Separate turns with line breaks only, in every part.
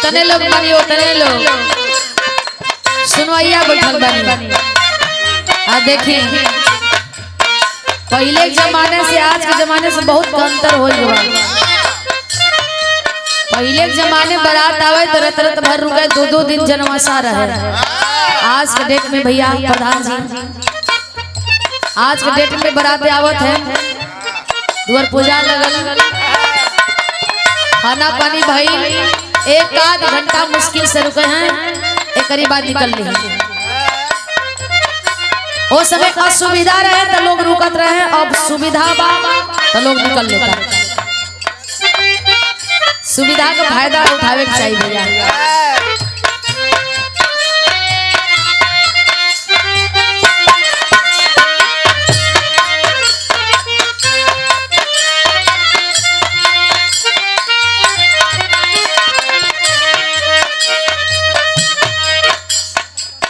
जितने लोग बनी उतने लोग सुनवैया बैठल बनी। आ देखी पहले के जमाने से आज के जमाने से बहुत अंतर हो गया। पहले के जमाने बारात आवे तो रात भर रुके 2-2 दिन जनवासा रहे। आज के डेट में भैया प्रधान जी आज के डेट में बारात आवत है, द्वार पूजा लगल, खाना पानी भाई 1 आध घंटा मुश्किल से रुके हैं, एक बाद निकल ली। वो समय असुविधा रहे तो लोग रुकत रहे, अब सुविधा बा तो लोग निकल लेता। सुविधा का फायदा उठावे के चाहिए भैया।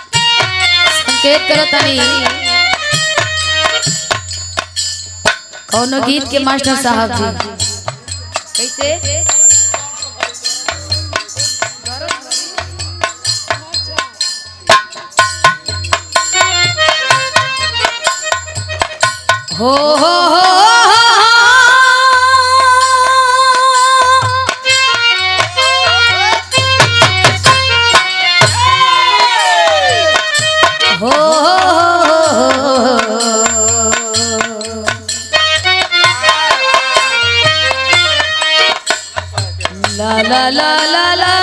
संकेत करो तनी कौनो गीत के मास्टर साहब जी कैसे हो ला ला ला ला ला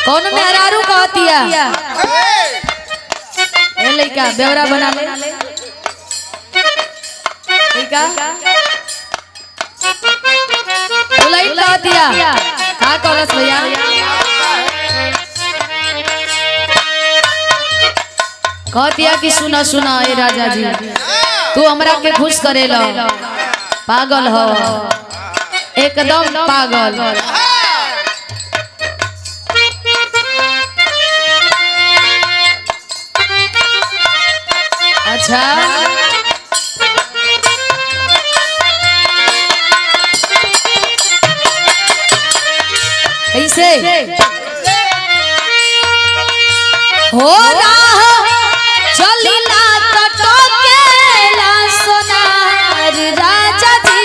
कौन मेहरारू कहतिया ए लइका बेवरा बना ले लइका बुलाई कहतिया का कहलस भैया कहतिया कि सुना सुना ए राजा जी तू हमरा के खुश करेला पागल हो एकदम पागल। अच्छा कैसे हो रहा चलिला टटकेला सोनार राजा जी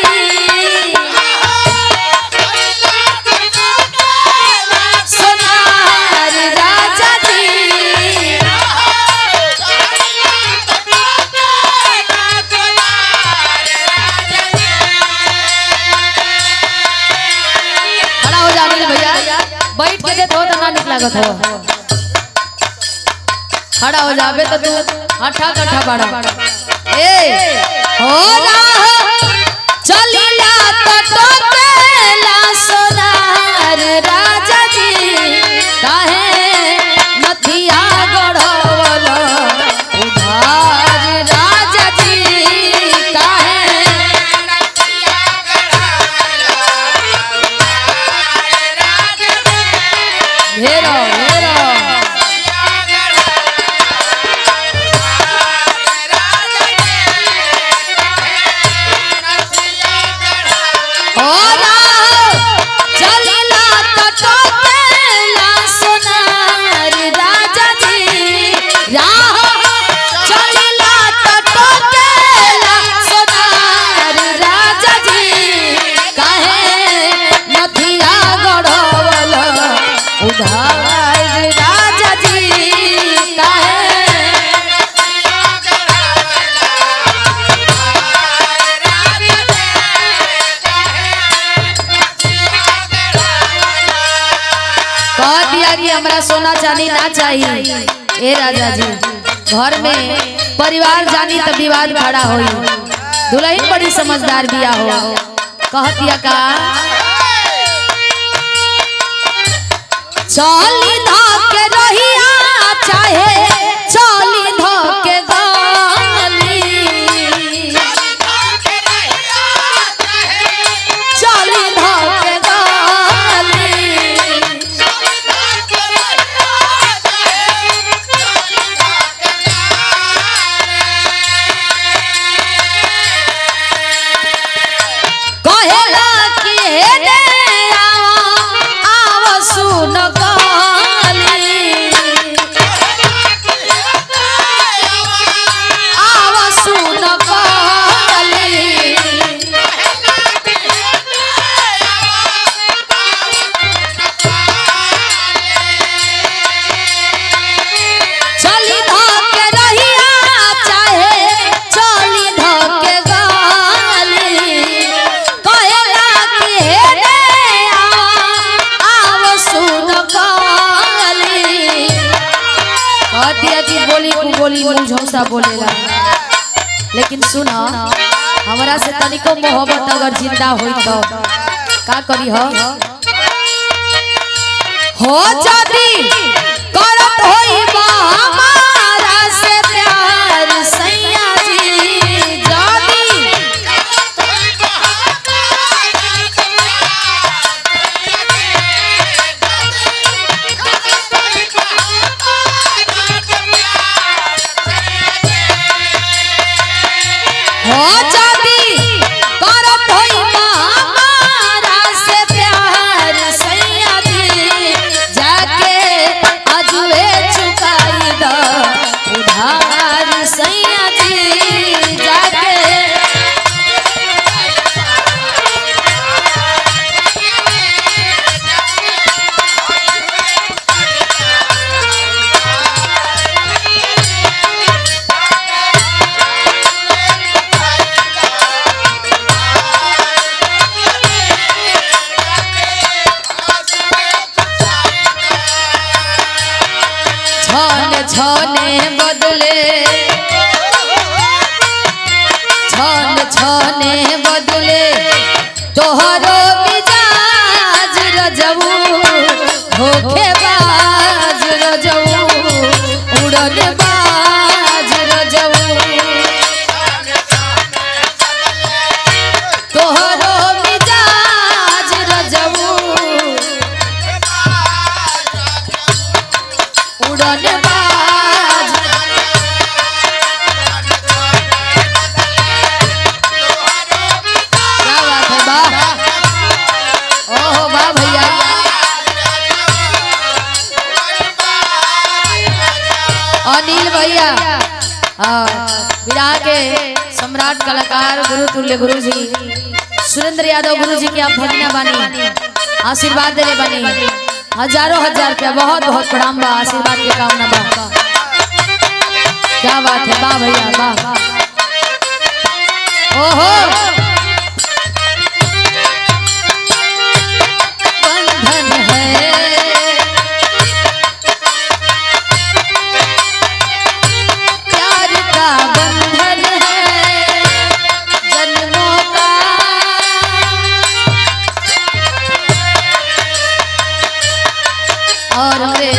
सोनार राजा जी खड़ा हो जाने भैया बैठ के तो ना निक लागत हो। खड़ा हो जाबे तो तू हठा कठा बड़ा ए हो चलिला टटकेला सोनार राजा जी काहे नथिया गढ़वल उधार राजा जी काहे नथिया गढ़वल उधार राजा जी घेरो घेरो राजा जी कह दिया कि हमरा सोना चांदी ना चाहिए। ए राजा जी घर में परिवार जानी तो विवाद खड़ा होई, दुल्हन बड़ी समझदार बिया हो। कह दिया का चली धके रहिया चाहे चली धके गाली चली धके गाली दिया कि बोली को बोली मुंह झौसा बोलेला, लेकिन सुना हमरा से तनिको मोहब्बत अगर जिंदा होई तो का करी हो जदी करत होई हमारा से प्यार सैया जी, जदी हो जदी करत होई हमारा से प्यार सैया जी, जाके अजुए चुकाई द उधार सैया जी, जाके छने छने बदले, छन छने बदले तोहरो मिजाज रजऊ, धोखेबाज रजऊ, उड़नबाज रजऊ, तोहरो मिजाज रजऊ, उड़नबाज। क्या बात है, वाह, ओहो वाह भैया। अनिल भैया विराह के सम्राट कलाकार गुरु तुल्य गुरु जी सुरेंद्र यादव गुरु जी के आप भगना बानी, आशीर्वाद देने बानी, हजारों हजार रुपया, बहुत बहुत प्रणाम बा, आशीर्वाद के कामना बा। क्या बात है, वाह भैया वाह, ओहो बंधन है प्यार का, बंधन है जन्मों का, और हमारे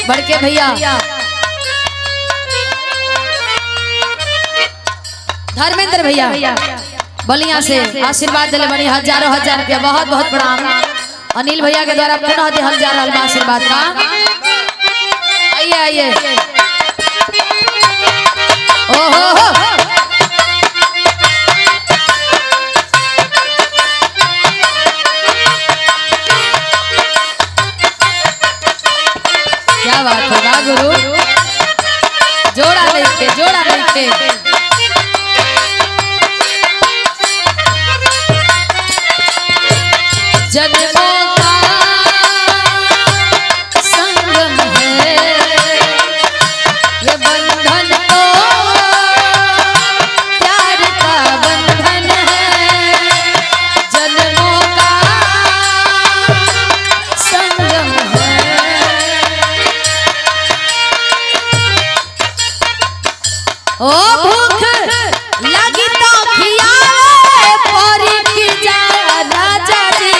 बड़के भैया धर्मेंद्र भैया बलिया से आशीर्वाद दिले बनी, हजारों हजार रुपया, बहुत बहुत प्रणाम। अनिल भैया के द्वारा पुनः दिहल जा रहा आशीर्वाद का। आइए आइए, ओहो क्या बात है, वाह गुरु, जोड़ा नहीं थे, जोड़ा नहीं थे। जन्मों का संगम है ये बंधन, तो प्यार का बंधन है, जन्मों का संगम है। ओ भूख लगी तो खियावे परी की जा राजा जी,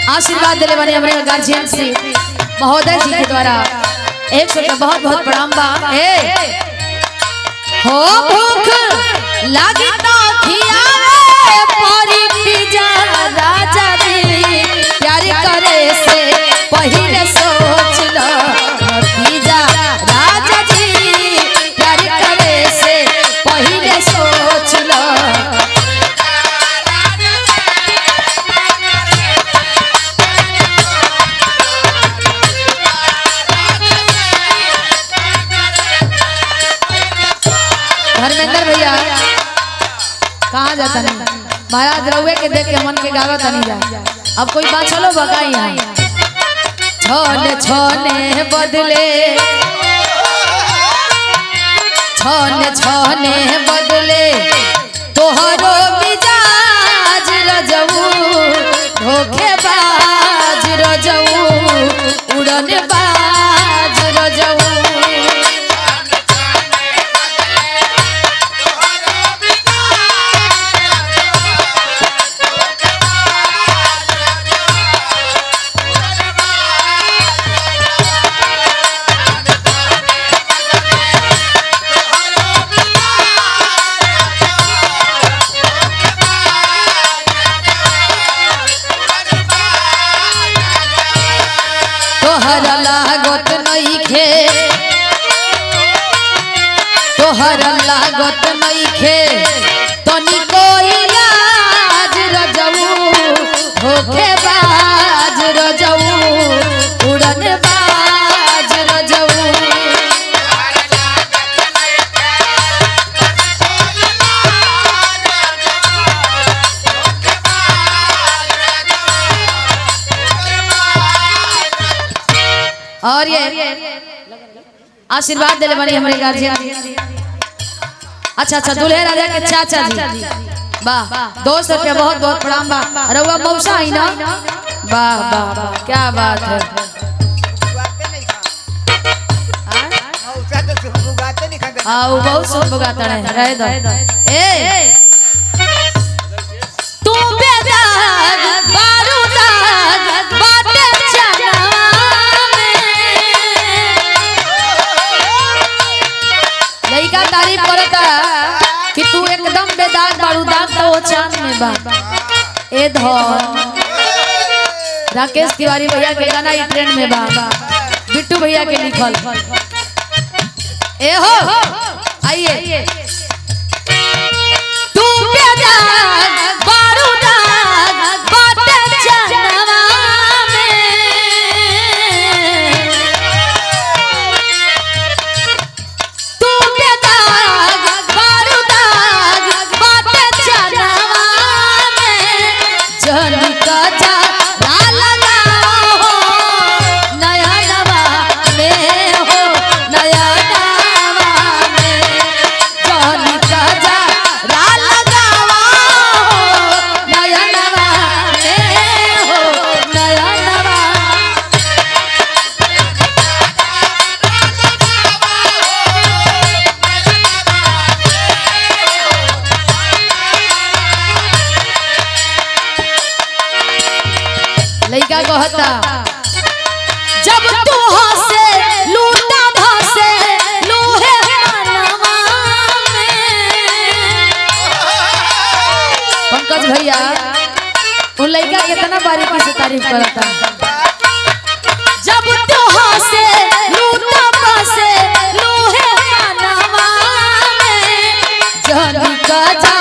आशीर्वाद दिले बने हमारे गार्जियन श्री महोदय जी के द्वारा 100 का बहुत बहुत प्रणाम बा। हो भूख लगी तो खियावे परी पिजा राजा जी, प्यार करे से पहिले सोच लो पिजा राजा जी, प्यार करे से पहिले सोच लो। धर्मेंद्र भैया कहाँ जाता नहीं, महाराज रउए के देख के मन के गावत नहीं जा। अब कोई बात चलो बगाई यहाँ छोने छोने बदले, छोने छोने बदले तो तोहर लागत नइखे तनिको इलाज रजऊ होखे बाज रजऊ उड़न बाज रजऊ और ये आशीर्वाद दिले बनी हमारे गार्जियन। अच्छा दूल्हे राजा के चाचा जी वाह 200 रुपया बहुत बहुत प्रणाम बा रउआ मौसा ही ना वाह वाह क्या बात है। आओ बहुत सुन बुगाता है रह दो ए तू बेदाग बारूदाग बाटे चना लइका तारीफ करता कि तू एकदम बेदाग बारूदाग तो चांद में बा ए धन राकेश तिवारी भैया के गाना ई ट्रेंड में बा बिट्टू भैया के लिखल ए हो आइए तू बेदाग बारूदाग बाटे चनवा में तू बेदाग बारूदाग बाटे चनवा में जनी का जा लइका कहता जब तू हंसे लूटा धसे लोहे मनवा में पंकज भैया उन लइका कितना बारीकी से तारीफ करता जब तू हंसे लूटा धसे लोहे मनवा में जनी का जा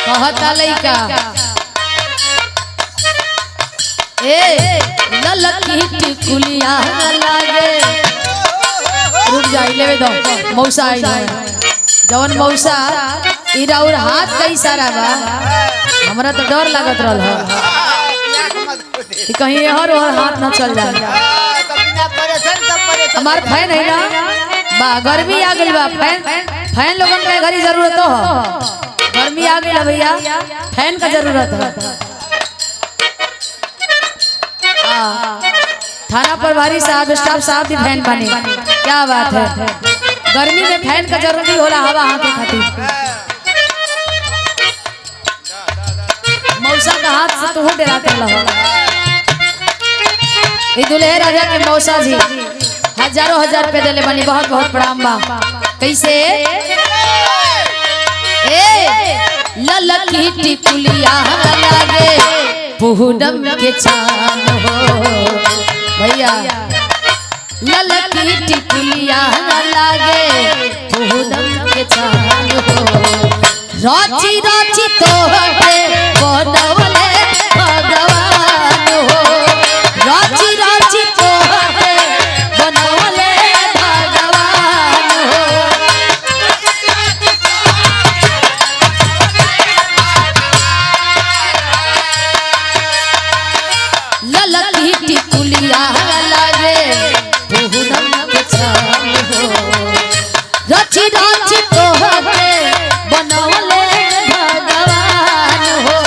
कहता लइका ए ललकी टिकुलिया लागे रुक जाई लेवे दो मौसा आई जवन मौसा इरा और हाथ का इशारा बा हमरा तो डर लागत रहल कि कहीं हर हाथ न चल जाए हमार फैन है ना बा गर्मी आ गई बा फैन लोगन के घरी जरूरत हो गर्मी आ गई भैया फैन का जरूरत है। थाना प्रभारी साहब स्टाफ साहब भी फैन बने क्या बात है गर्मी में फैन का जरूरी होला हवा हाथ खातिर मौसा का हाथ से तू डराते रहो ये दूल्हे राजा के मौसा जी हजारों हजार रुपए देले बनी बहुत बहुत प्रणाम बा कैसे ललकी टिकुलिया लागे पूनम के चांद हो भैया ललकी टिकुलिया लागे पूनम के चांद हो राची राची तो बनवले भगवान हो राची राची तो बनवले भगवान हो ललकी टिकुलिया लागे पूनम के चांद हो राची राची तो बनवले भगवान हो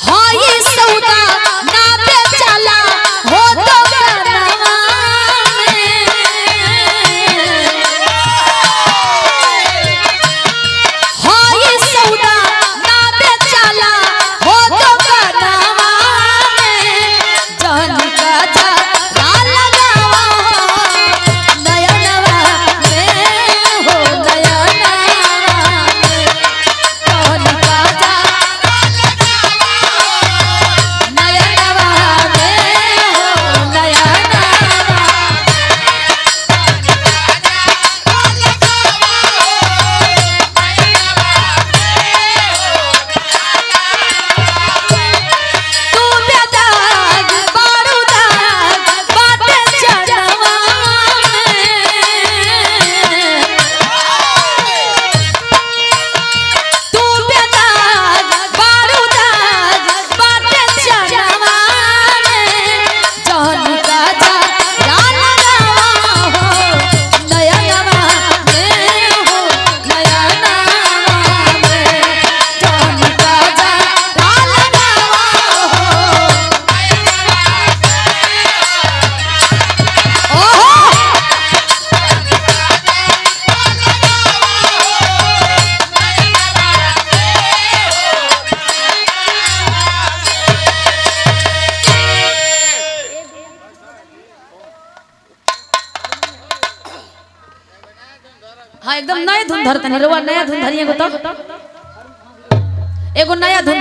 हाय सौदा ना बेचला हो तो बनवा में एकदम नया धुन धरतनी रवा नया धुन धरिए एगो नया धुन